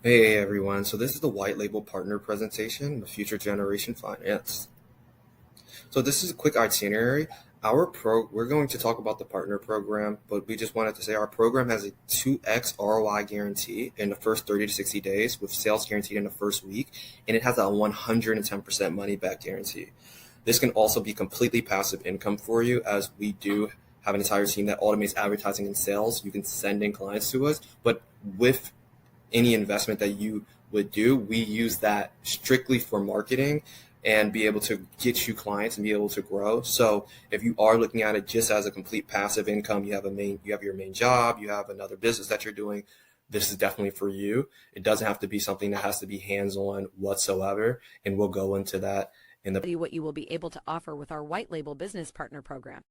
Hey everyone, so this is the white label partner presentation, the future generation finance. So this is a quick itinerary. We're going to talk about the partner program, but we just wanted to say our program has a 2x ROI guarantee in the first 30 to 60 days with sales guaranteed in the first week, and it has a 110% money back guarantee. This can also be completely passive income for you as we do have an entire team that automates advertising and sales. You can send in clients to us, but with any investment that you would do, we use that strictly for marketing and be able to get you clients and be able to grow. So if you are looking at it just as a complete passive income, you have your main job, you have another business that you're doing, this is definitely for you. It doesn't have to be something that has to be hands-on whatsoever, and we'll go into that in the What you will be able to offer with our white label business partner program.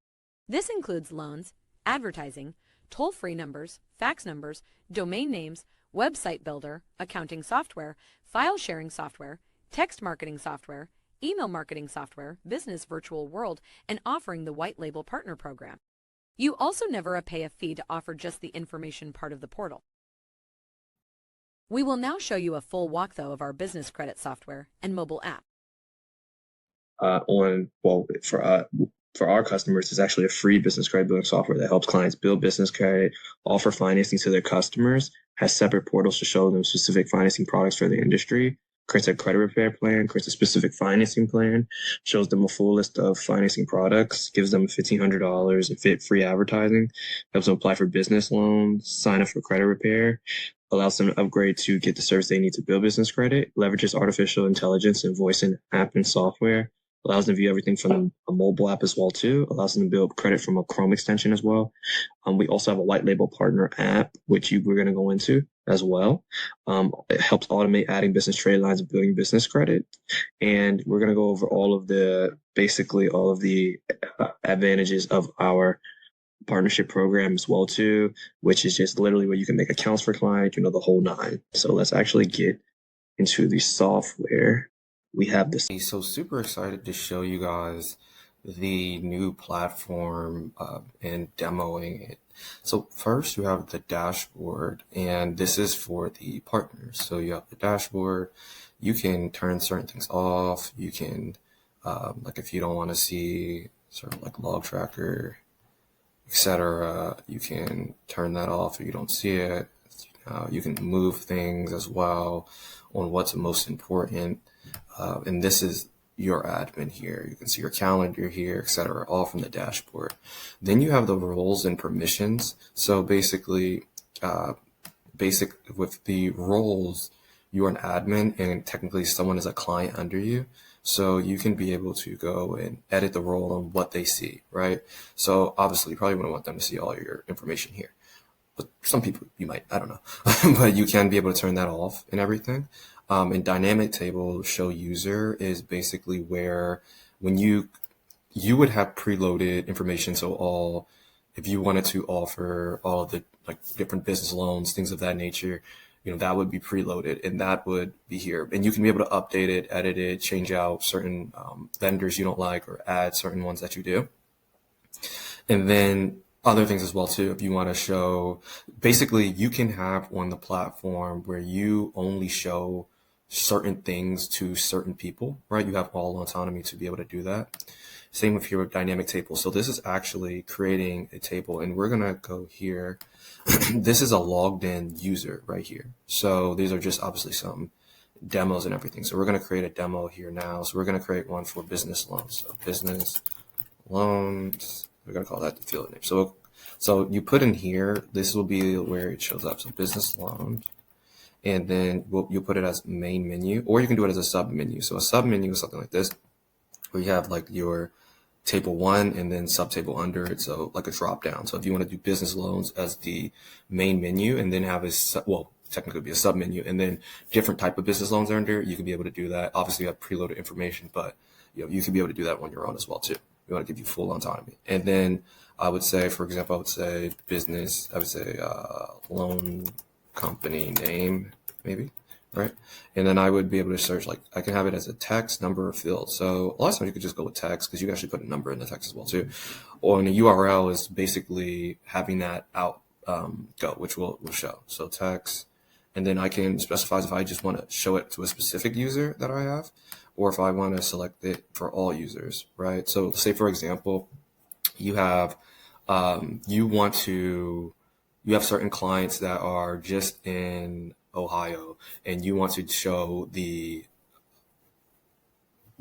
This includes loans, advertising, toll-free numbers, fax numbers, domain names, website builder, accounting software, file sharing software, text marketing software, email marketing software, business virtual world, and offering the white label partner program. You also never pay a fee to offer just the information part of the portal. We will now show you a full walkthrough of our business credit software and mobile app. For our customers, it's actually a free business credit building software that helps clients build business credit, offer financing to their customers, has separate portals to show them specific financing products for the industry, creates a credit repair plan, creates a specific financing plan, shows them a full list of financing products, gives them $1,500 in free advertising, helps them apply for business loans, sign up for credit repair, allows them to upgrade to get the service they need to build business credit, leverages artificial intelligence and voice and app and software, allows them to view everything from a mobile app as well too, allows them to build credit from a Chrome extension as well. We also have a white label partner app, which we're going to go into as well. It helps automate adding business trade lines and building business credit. And we're going to go over all of the advantages of our partnership program as well too, which is just literally where you can make accounts for clients, the whole nine. So let's actually get into the software. We have this. So super excited to show you guys the new platform and demoing it. So first you have the dashboard, and this is for the partners. So you have the dashboard. You can turn certain things off. You can, like if you don't want to see sort of like log tracker, etc., you can turn that off if you don't see it. You can move things as well on what's most important. And this is your admin here. You can see your calendar here, etc., all from the dashboard. Then you have the roles and permissions. So basically, with the roles, you're an admin and technically someone is a client under you. So you can be able to go and edit the role on what they see, right? So obviously you probably wouldn't want them to see all your information here. But some people you might, I don't know, but you can be able to turn that off and everything. And dynamic table show user is basically where when you would have preloaded information. So if you wanted to offer all of the like different business loans, things of that nature, that would be preloaded and that would be here. And you can be able to update it, edit it, change out certain vendors you don't like or add certain ones that you do. And then other things as well too. If you want to show, basically you can have on the platform where you only show certain things to certain people, right? You have all autonomy to be able to do that. Same with your dynamic table. So this is actually creating a table, and we're going to go here. This is a logged in user right here. So these are just obviously some demos and everything. So we're going to create a demo here now. So we're going to create one for business loans. So business loans, we're going to call that the field name. So you put in here, this will be where it shows up. So business loans. And then you'll put it as main menu, or you can do it as a sub menu. So a sub menu is something like this, where you have like your table one and then sub table under it. So like a drop down. So if you want to do business loans as the main menu and then have technically be a sub menu and then different type of business loans under, you can be able to do that. Obviously you have preloaded information, but you can be able to do that on your own as well too. We want to give you full autonomy. And then I would say, for example, business, loan company name, maybe, right? And then I would be able to search, like I can have it as a text, number, or field. So a lot of times you could just go with text because you can actually put a number in the text as well too. Or in a URL is basically having that out go, which we'll show. So text, and then I can specify if I just want to show it to a specific user that I have, or if I want to select it for all users, right? So say, for example, you have you have certain clients that are just in Ohio, and you want to show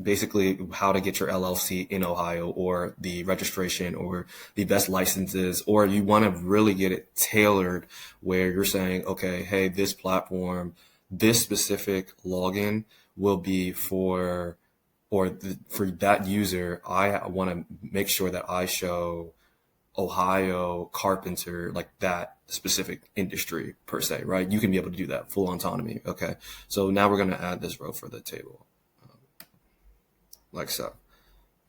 basically how to get your LLC in Ohio, or the registration, or the best licenses, or you want to really get it tailored where you're saying, okay, hey, this platform, this specific login will be for, for that user. I want to make sure that I show Ohio carpenter, like that specific industry per se, right? You can be able to do that full autonomy. Okay. So now we're going to add this row for the table, like so.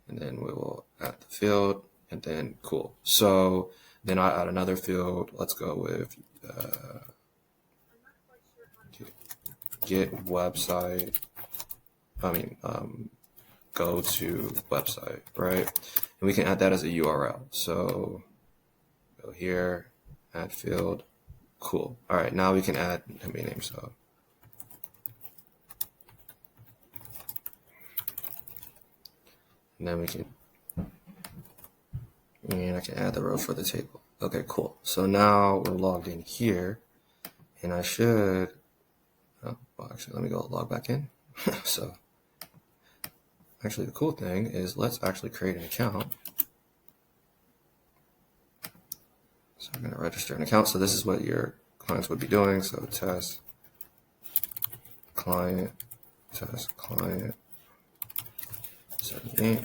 And then we will add the field, and then cool. So then I add another field. Let's go with get website. Go to website, right? And we can add that as a URL. So go here, add field. Cool. All right, now we can add domain name. So and then we can, and I can add the row for the table. Okay, cool. So now we're logged in here, and I should, oh, well, actually, let me go log back in. So actually, the cool thing is, let's actually create an account. So I'm going to register an account. So this is what your clients would be doing. So test client, 78.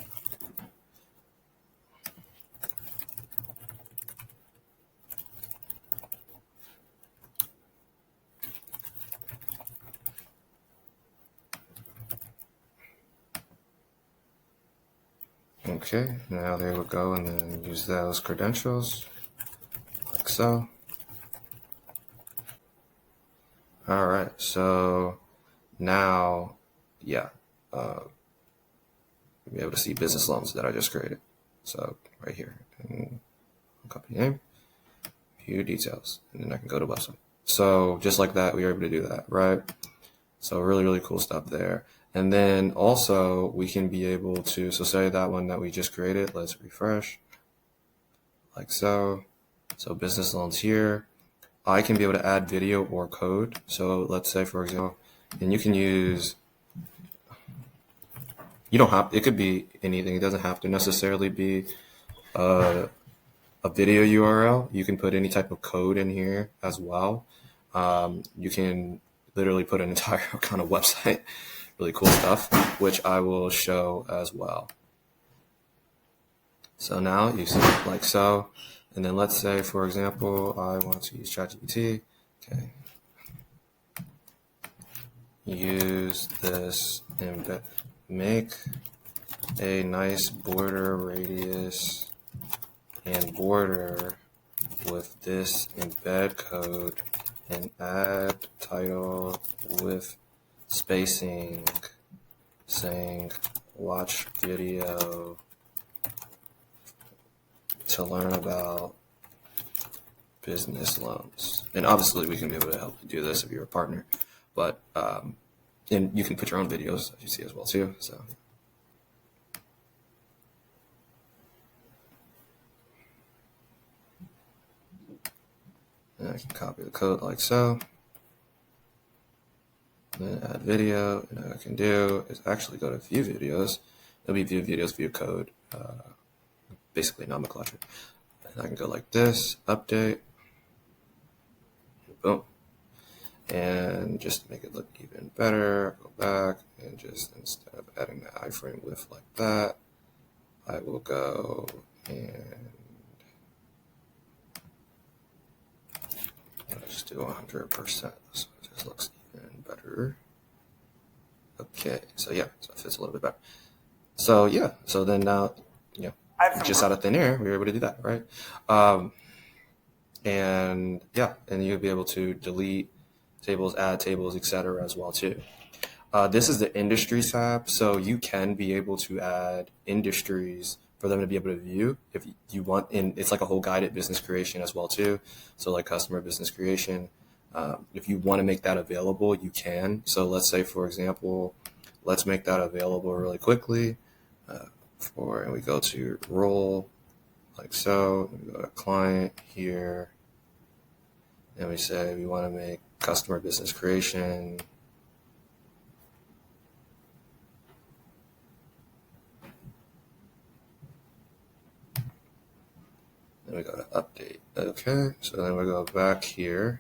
Okay, now there we go, and then use those credentials, like so. All right, so now, yeah, you'll be able to see business loans that I just created. So right here, and copy name, view details, and then I can go to website. So just like that, we were able to do that, right? So really, really cool stuff there. And then also we can be able to, so say that one that we just created, let's refresh, like so. So business loans here. I can be able to add video or code. So let's say, for example, and you can use, you don't have, it could be anything. It doesn't have to necessarily be a video URL. You can put any type of code in here as well. You can literally put an entire kind of website, really cool stuff, which I will show as well. So now you see it like so. And then let's say, for example, I want to use ChatGPT. Okay. Use this embed, make a nice border radius and border with this embed code, and add title with spacing saying watch video to learn about business loans. And obviously we can be able to help you do this if you're a partner, but and you can put your own videos, as you see, as well too. So and I can copy the code like so, and then add video. And what I can do is actually go to view videos. It'll be view videos, view code, basically nomenclature. And I can go like this, update, boom. And just to make it look even better, go back and just, instead of adding the iframe width like that, I will go and I'll just do 100%. So it just looks even better. Okay, so yeah, so it fits a little bit better. So yeah, so then now, you know, just out of thin air, we were able to do that, right? And yeah, and you'll be able to delete tables, add tables, etc. as well too. This is the industries tab, so you can be able to add industries for them to be able to view if you want. And it's like a whole guided business creation as well too. So like customer business creation, If you want to make that available, you can. So let's say, for example, let's make that available really quickly. And we go to role, like so. We go to client here, and we say we want to make customer business creation. Then we go to update. Okay, so then we go back here.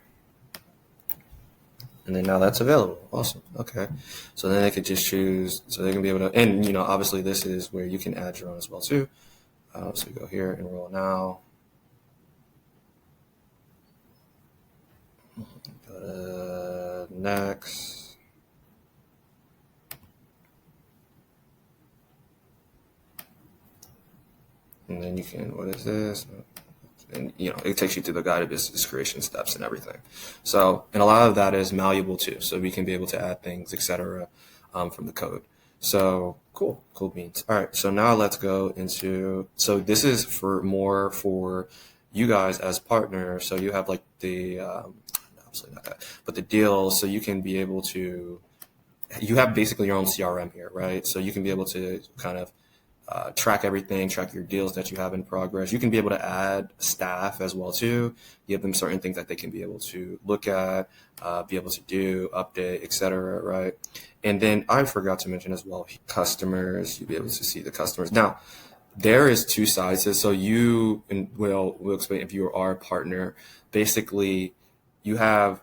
And then now that's available. Awesome. Okay. So then they could just choose, so they can be able to, and obviously this is where you can add your own as well too. So you go here, enroll now. Go to next. And then you can, what is this? And it takes you through the guided business creation steps and everything. So, and a lot of that is malleable too. So we can be able to add things, etc., from the code. So cool beans. All right. So now let's go into. So this is for you guys as partners. So you have like the absolutely not that, but the deal. So you can be able to. You have basically your own CRM here, right? So you can be able to kind of track everything, track your deals that you have in progress. You can be able to add staff as well too, give them certain things that they can be able to look at, be able to do, update, etc. Right? And then I forgot to mention as well, customers. You'll be able to see the customers. Now, there is two sides. So we'll explain if you are a partner. Basically, you have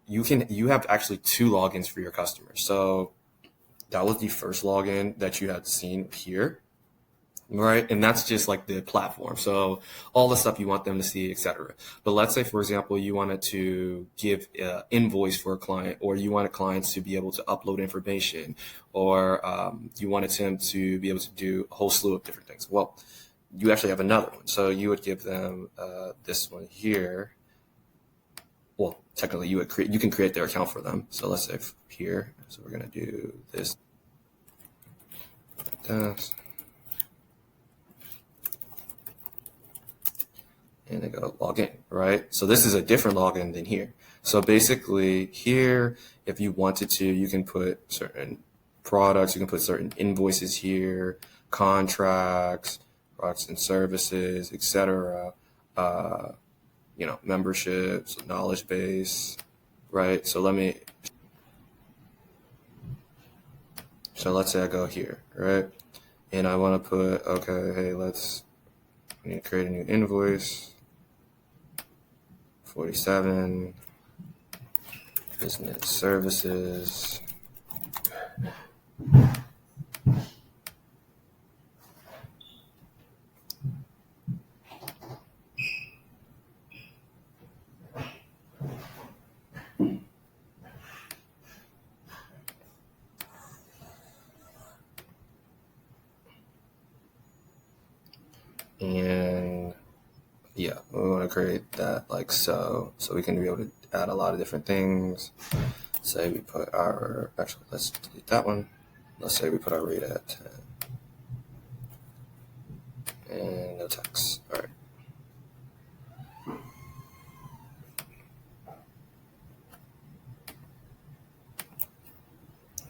actually two logins for your customers. So that was the first login that you had seen here. Right. And that's just like the platform. So all the stuff you want them to see, etc. But let's say, for example, you wanted to give an invoice for a client, or you wanted clients to be able to upload information, or you wanted them to be able to do a whole slew of different things. Well, you actually have another one. So you would give them this one here. Well, technically you can create their account for them. So let's say here. So we're going to do this. And they go log in, right? So this is a different login than here. So basically here, if you wanted to, you can put certain products, you can put certain invoices here, contracts, products and services, etc. Memberships, knowledge base, right? So let's say I go here, right? And I want to put, okay, hey, I need to create a new invoice. 47 business services. And yeah, we want to create that like so we can be able to add a lot of different things. Say we put let's delete that one. Let's say we put our rate at 10 and no text. All right.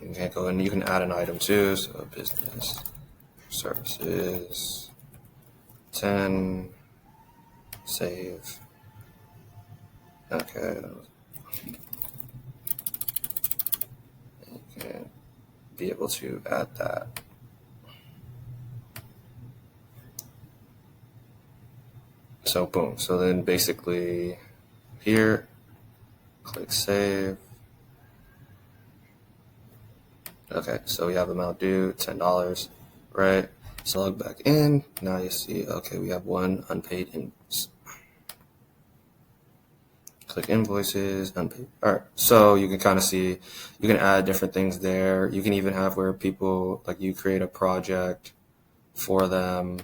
You can go and you can add an item too. So business services 10. Save. Okay. You can be able to add that. So boom. So then basically here, click save. Okay, so we have amount due, $10, right? So log back in. Now you see, okay, we have one unpaid invoice. Click invoices, unpaid. All right, so you can kind of see, you can add different things there. You can even have where people, like you create a project for them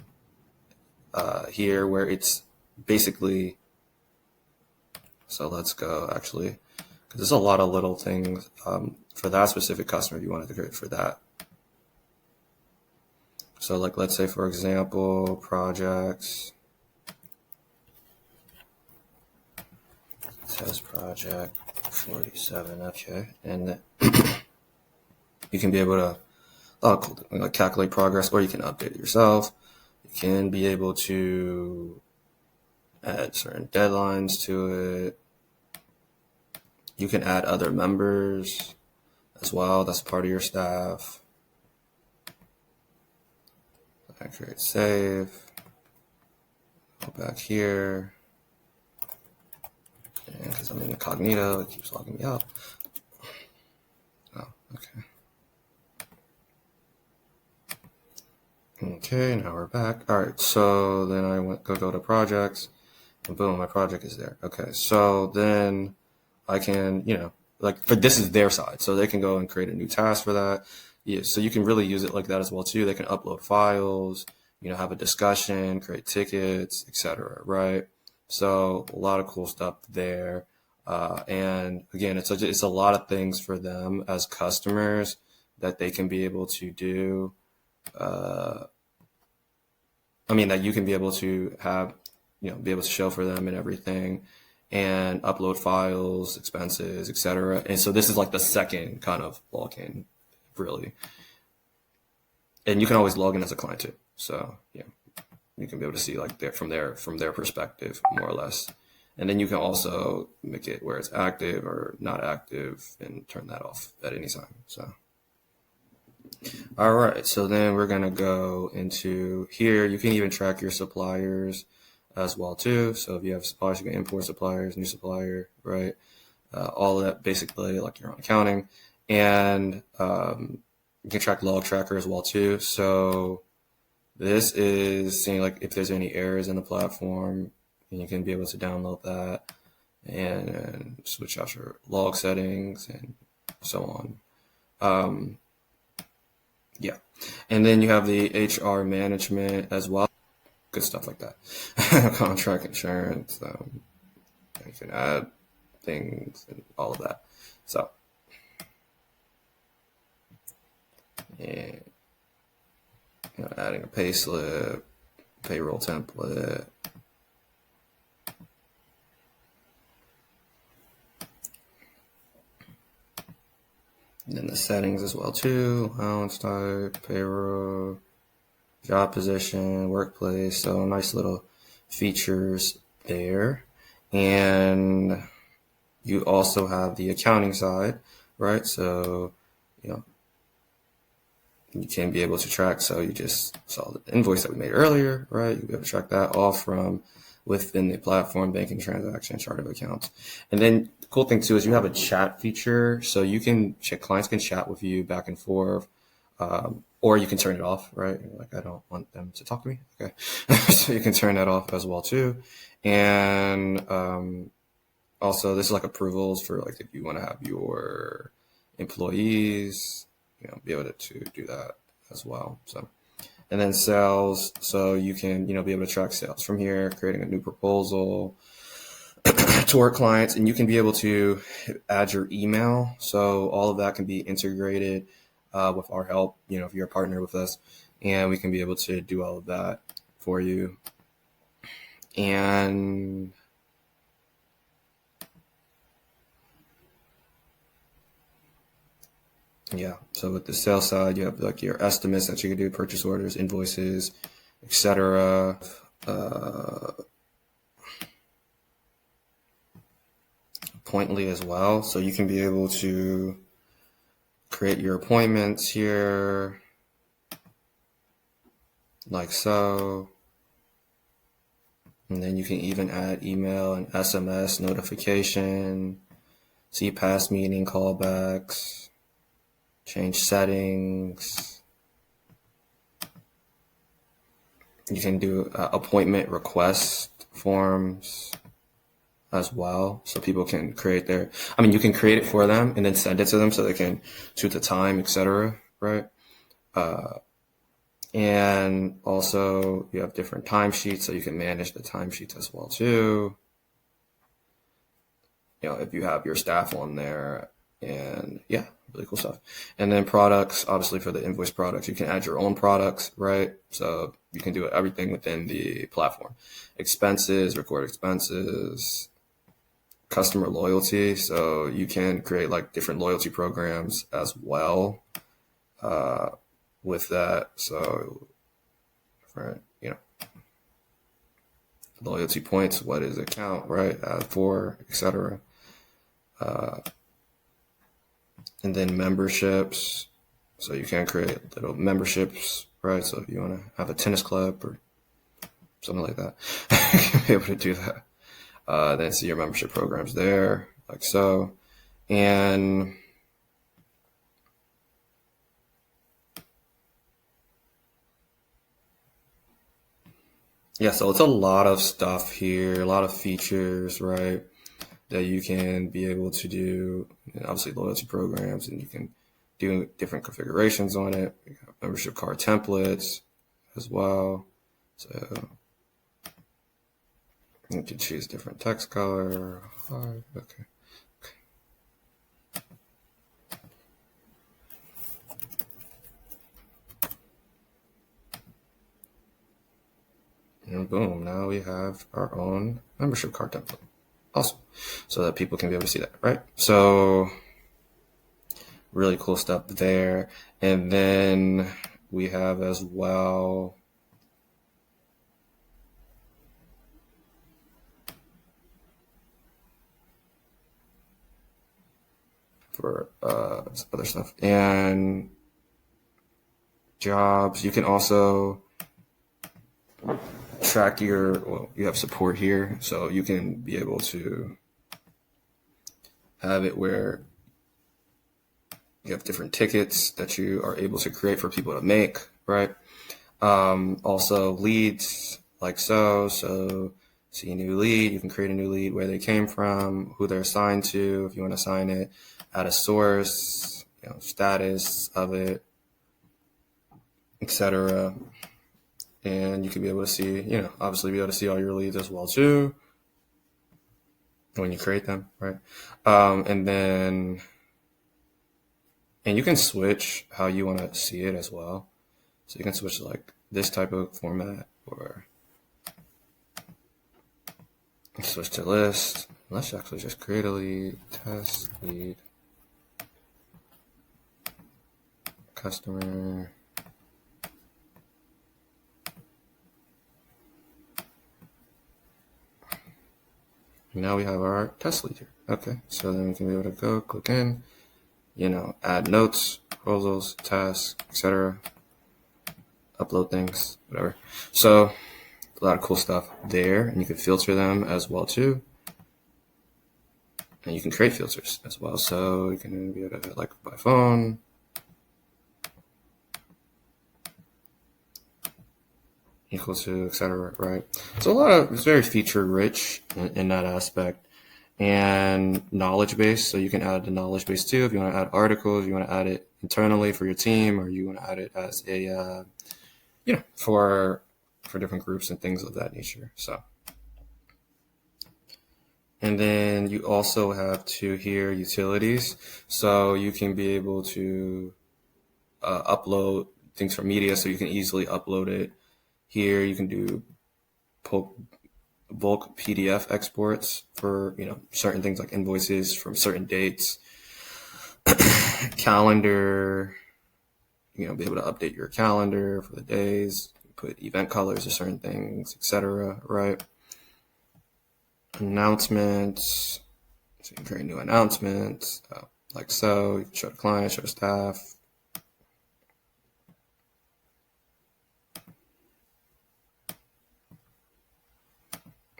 here where it's basically, so let's go actually, because there's a lot of little things for that specific customer if you wanted to create for that. So like, let's say, for example, projects, test project, 47, okay. And you can be able to like calculate progress, or you can update it yourself. You can be able to add certain deadlines to it. You can add other members as well. That's part of your staff. I create save. Go back here. And because I'm in incognito, it keeps logging me out. Oh, okay. Okay, now we're back. All right, so then I go to projects, and boom, my project is there. Okay, so then I can, but this is their side, so they can go and create a new task for that. Yeah, so you can really use it like that as well too. They can upload files, have a discussion, create tickets, etc. Right? So a lot of cool stuff there. And again, it's a lot of things for them as customers that they can be able to do. That you can be able to have, be able to show for them and everything, and upload files, expenses, etc. And so this is like the second kind of login, really. And you can always log in as a client too. So yeah, you can be able to see like from their perspective, more or less. And then you can also make it where it's active or not active and turn that off at any time. So. All right, so then we're going to go into here. You can even track your suppliers as well too. So if you have suppliers, you can import suppliers, new supplier, right? All of that basically like your own accounting. And you can track log tracker as well too. So this is seeing like if there's any errors in the platform, and you can be able to download that and switch out your log settings and so on. Yeah. And then you have the HR management as well. Good stuff like that. Contract insurance. You can add things and all of that. So, yeah. Adding a pay slip, payroll template. And then the settings as well too, allowance type, payroll, job position, workplace. So nice little features there. And you also have the accounting side, right? So, you can be able to track. So you just saw the invoice that we made earlier, right? You'll be able to track that all from within the platform, banking transaction, chart of accounts. And then the cool thing too is you have a chat feature. So you can clients can chat with you back and forth, or you can turn it off, right? Like, I don't want them to talk to me. Okay. So you can turn that off as well too. And, also this is like approvals for like, if you want to have your employees, be able to do that as well. So, and then sales. So you can, be able to track sales from here, creating a new proposal to our clients, and you can be able to add your email. So all of that can be integrated with our help, if you're a partner with us, and we can be able to do all of that for you. And yeah, so with the sales side, you have like your estimates that you can do, purchase orders, invoices, etc. Appointly as well, so you can be able to create your appointments here, like so. And then you can even add email and SMS notification, see past meeting callbacks, change settings. You can do appointment request forms as well. So people can create you can create it for them and then send it to them so they can choose the time, etc. Right? And also you have different timesheets, so you can manage the timesheets as well too. If you have your staff on there, and yeah, really cool stuff. And then products, obviously for the invoice products, you can add your own products, right? So you can do everything within the platform. Expenses, record expenses, customer loyalty. So you can create like different loyalty programs as well with that. So for, loyalty points, what is it count, right? For, etc. And then memberships. So you can create little memberships, right? So if you want to have a tennis club or something like that, you can be able to do that. Then see your membership programs there, like so. And yeah, so it's a lot of stuff here, a lot of features, right, that you can be able to do. And obviously loyalty programs, and you can do different configurations on it. You got membership card templates as well. So you can choose different text color. Okay. And boom, now we have our own membership card template. Awesome. So that people can be able to see that, right? So really cool stuff there. And then we have as well for other stuff. And jobs, you can also track you have support here, so you can be able to have it where you have different tickets that you are able to create for people to make, right? Also leads, like so see a new lead, you can create a new lead, where they came from, who they're assigned to, if you want to assign it, add a source, status of it, etc. And you can be able to see, obviously be able to see all your leads as well too when you create them, right? And you can switch how you want to see it as well. So you can switch to like this type of format, or switch to list. Let's actually just create a lead, test lead, customer. Now we have our test lead here. Okay, so then we can be able to go click in, add notes, proposals, tasks, etc. Upload things, whatever. So a lot of cool stuff there, and you can filter them as well too. And you can create filters as well. So you can be able to like by phone, equal to, etc. Right? So it's very feature rich in that aspect. And knowledge base, so you can add the knowledge base too if you want to add articles, you want to add it internally for your team, or you want to add it as a for different groups and things of that nature. So, and then you also have here utilities, so you can be able to upload things from media, so you can easily upload it. Here you can do bulk PDF exports for certain things like invoices from certain dates, calendar, be able to update your calendar for the days, put event colors to certain things, etc. Right? Announcements, so you can create new announcements, like so. You can show the client, show the staff.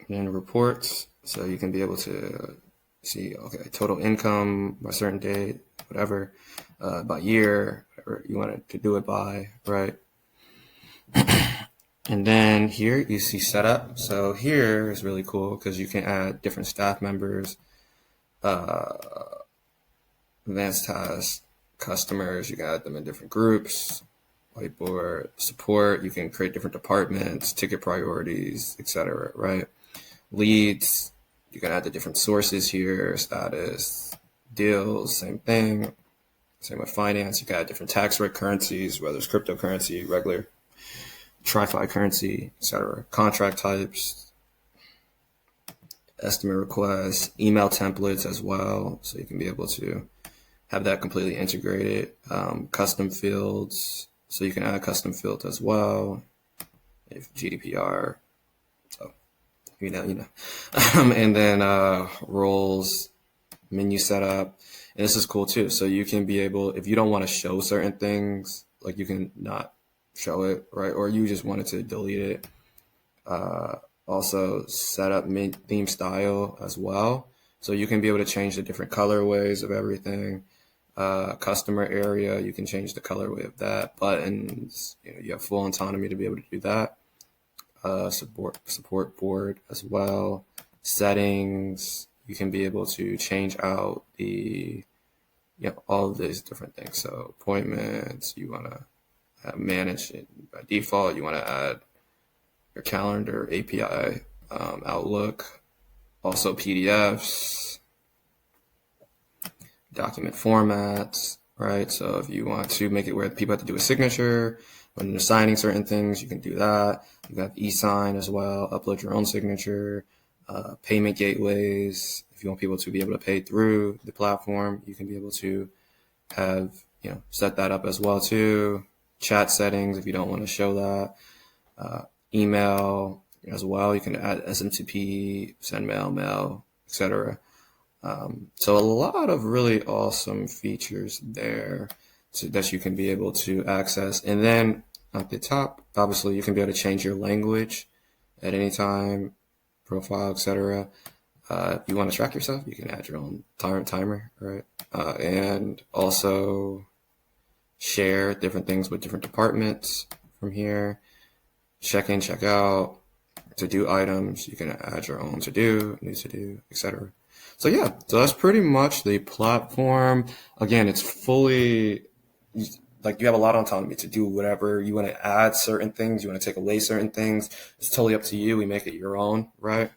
And reports, so you can be able to see, okay, total income by a certain date, whatever, by year, whatever you want it to do it by, right? And then here you see setup. So here is really cool because you can add different staff members, advanced tasks, customers, you can add them in different groups, whiteboard, support, you can create different departments, ticket priorities, etc., right? Leads, you can add the different sources here, status, deals, same thing. Same with finance, you can add different tax rate currencies, whether it's cryptocurrency, regular, TriFi currency, etc. Contract types, estimate requests, email templates as well. So you can be able to have that completely integrated. Custom fields. So you can add custom fields as well. If GDPR, so you know. And then roles, menu setup. And this is cool too. So you can be able, if you don't want to show certain things, like you can not show it, right? Or you just wanted to delete it. Also set up theme style as well. So you can be able to change the different colorways of everything. Customer area, you can change the colorway of that. Buttons, you have full autonomy to be able to do that. Support board as well. Settings, you can be able to change out the, all of these different things. So appointments, you want to manage it by default. You want to add your calendar, API, Outlook, also PDFs, document formats, right? So if you want to make it where people have to do a signature when they're signing certain things, you can do that. You have e-sign as well, upload your own signature, payment gateways. If you want people to be able to pay through the platform, you can be able to have, set that up as well too. Chat settings, if you don't want to show that. Email as well. You can add SMTP, send mail, etc. So a lot of really awesome features there that you can be able to access. And then at the top, obviously, you can be able to change your language at any time, profile, etc. If you want to track yourself, you can add your own timer, right? And also share different things with different departments from here. Check in, check out, to do items. You can add your own to do, new to do, etc. So yeah, so that's pretty much the platform. Again, it's fully, like, you have a lot of autonomy to do whatever. You want to add certain things, you want to take away certain things. It's totally up to you. We make it your own, right?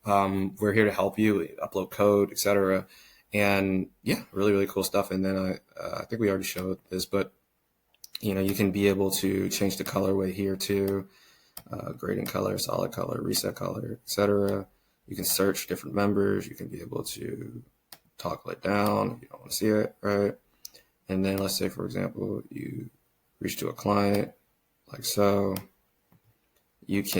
We're here to help you. We upload code, etc. And yeah, really, really cool stuff. And then I think we already showed this, but you can be able to change the colorway here too. Grading color, solid color, reset color, etc. You can search different members. You can be able to toggle it down if you don't want to see it, right? And then let's say, for example, you reach to a client like so. You can